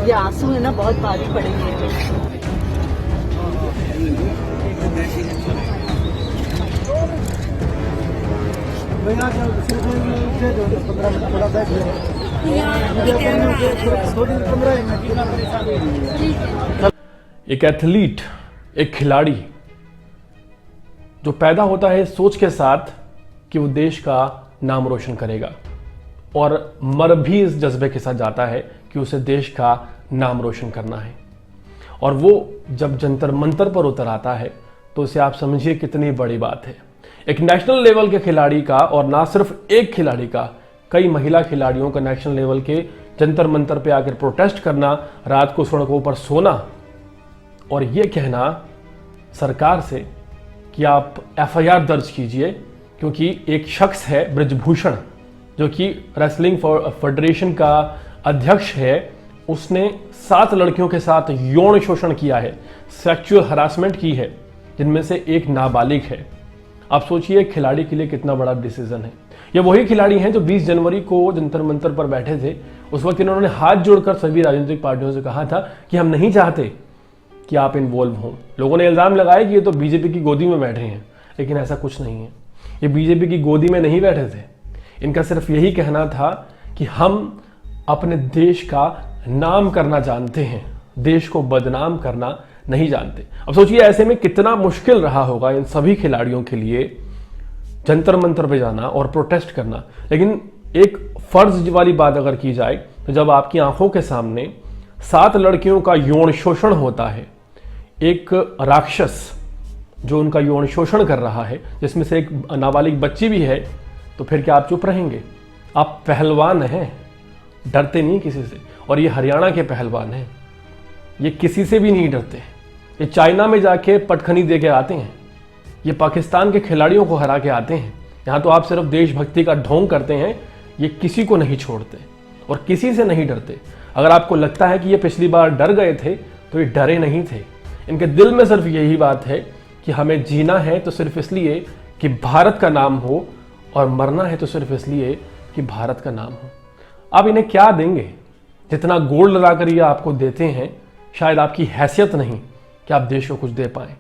ये आंसू है ना, बहुत भारी पड़ेंगे। एक एथलीट, एक खिलाड़ी जो पैदा होता है सोच के साथ कि वो देश का नाम रोशन करेगा और मर भी इस जज्बे के साथ जाता है कि उसे देश का नाम रोशन करना है। और वो जब जंतर मंतर पर उतर आता है तो उसे आप समझिए कितनी बड़ी बात है। एक नेशनल लेवल के खिलाड़ी का, और ना सिर्फ एक खिलाड़ी का, कई महिला खिलाड़ियों का नेशनल लेवल के जंतर मंतर पे आकर प्रोटेस्ट करना, रात को सड़कों पर सोना और ये कहना सरकार से कि आप एफआईआर दर्ज कीजिए, क्योंकि एक शख्स है ब्रजभूषण जो कि रेसलिंग फेडरेशन का अध्यक्ष है, उसने 7 लड़कियों के साथ यौन शोषण किया है, सेक्सुअल हरासमेंट की है, जिनमें से एक नाबालिग है। आप सोचिए खिलाड़ी के लिए कितना बड़ा डिसीजन है। ये वही खिलाड़ी हैं जो 20 जनवरी को जंतर मंतर पर बैठे थे। उस वक्त इन्होंने हाथ जोड़कर सभी राजनीतिक पार्टियों से कहा था कि हम नहीं चाहते कि आप इन्वॉल्व हों। लोगों ने इल्जाम लगाया कि ये तो बीजेपी की गोदी में बैठे हैं, लेकिन ऐसा कुछ नहीं है। ये बीजेपी की गोदी में नहीं बैठे थे। इनका सिर्फ यही कहना था कि हम अपने देश का नाम करना जानते हैं, देश को बदनाम करना नहीं जानते। अब सोचिए ऐसे में कितना मुश्किल रहा होगा इन सभी खिलाड़ियों के लिए जंतर मंतर पे जाना और प्रोटेस्ट करना। लेकिन एक फर्ज वाली बात अगर की जाए तो जब आपकी आंखों के सामने 7 लड़कियों का यौन शोषण होता है, एक राक्षस जो उनका यौन शोषण कर रहा है, जिसमें से एक नाबालिग बच्ची भी है, तो फिर क्या आप चुप रहेंगे? आप पहलवान हैं, डरते नहीं किसी से। और ये हरियाणा के पहलवान हैं, ये किसी से भी नहीं डरते। ये चाइना में जाके पटखनी दे के आते हैं, ये पाकिस्तान के खिलाड़ियों को हरा के आते हैं। यहाँ तो आप सिर्फ देशभक्ति का ढोंग करते हैं, ये किसी को नहीं छोड़ते और किसी से नहीं डरते। अगर आपको लगता है कि ये पिछली बार डर गए थे, तो ये डरे नहीं थे। इनके दिल में सिर्फ यही बात है कि हमें जीना है तो सिर्फ इसलिए कि भारत का नाम हो, और मरना है तो सिर्फ इसलिए कि भारत का नाम हो। आप इन्हें क्या देंगे? जितना गोल्ड लगाकर ये आपको देते हैं, शायद आपकी हैसियत नहीं कि आप देश को कुछ दे पाएं।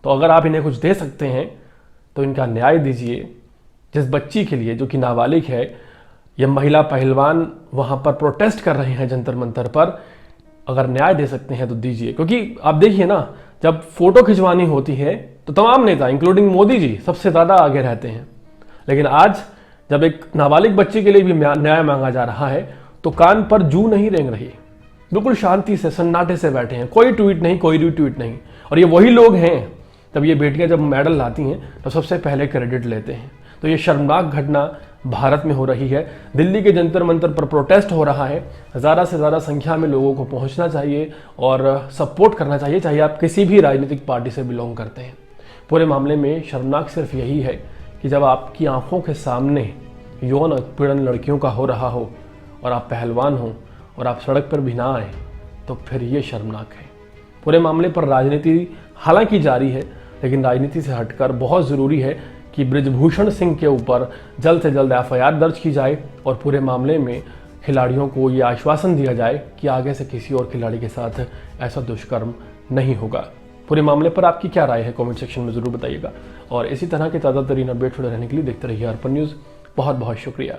तो अगर आप इन्हें कुछ दे सकते हैं तो इनका न्याय दीजिए। जिस बच्ची के लिए, जो कि नाबालिग है, ये महिला पहलवान वहाँ पर प्रोटेस्ट कर रहे हैं जंतर मंतर पर, अगर न्याय दे सकते हैं तो दीजिए। क्योंकि आप देखिए ना, जब फोटो खिंचवानी होती है तो तमाम नेता इंक्लूडिंग मोदी जी सबसे ज़्यादा आगे रहते हैं, लेकिन आज जब एक नाबालिग बच्ची के लिए भी न्याय मांगा जा रहा है तो कान पर जू नहीं रेंग रही, बिल्कुल शांति से सन्नाटे से बैठे हैं। कोई ट्वीट नहीं, कोई रीट्वीट नहीं। और ये वही लोग हैं, तब ये बेटियां जब मेडल लाती हैं तो सबसे पहले क्रेडिट लेते हैं। तो ये शर्मनाक घटना भारत में हो रही है। दिल्ली के जंतर मंतर पर प्रोटेस्ट हो रहा है। ज़्यादा से ज़्यादा संख्या में लोगों को पहुंचना चाहिए और सपोर्ट करना चाहिए, चाहे आप किसी भी राजनीतिक पार्टी से बिलोंग करते हैं। पूरे मामले में शर्मनाक सिर्फ यही है कि जब आपकी आंखों के सामने यौन उत्पीड़न लड़कियों का हो रहा हो और आप पहलवान हो और आप सड़क पर भी ना आए, तो फिर ये शर्मनाक है। पूरे मामले पर राजनीति हालांकि जारी है, लेकिन राजनीति से हटकर बहुत ज़रूरी है कि ब्रजभूषण सिंह के ऊपर जल्द से जल्द एफआईआर दर्ज की जाए और पूरे मामले में खिलाड़ियों को ये आश्वासन दिया जाए कि आगे से किसी और खिलाड़ी के साथ ऐसा दुष्कर्म नहीं होगा। पूरे मामले पर आपकी क्या राय है कमेंट सेक्शन में ज़रूर बताइएगा। और इसी तरह के ताज़ा तरीन अपडेट रहने के लिए देखते रहिए अर्पण न्यूज़। बहुत बहुत शुक्रिया।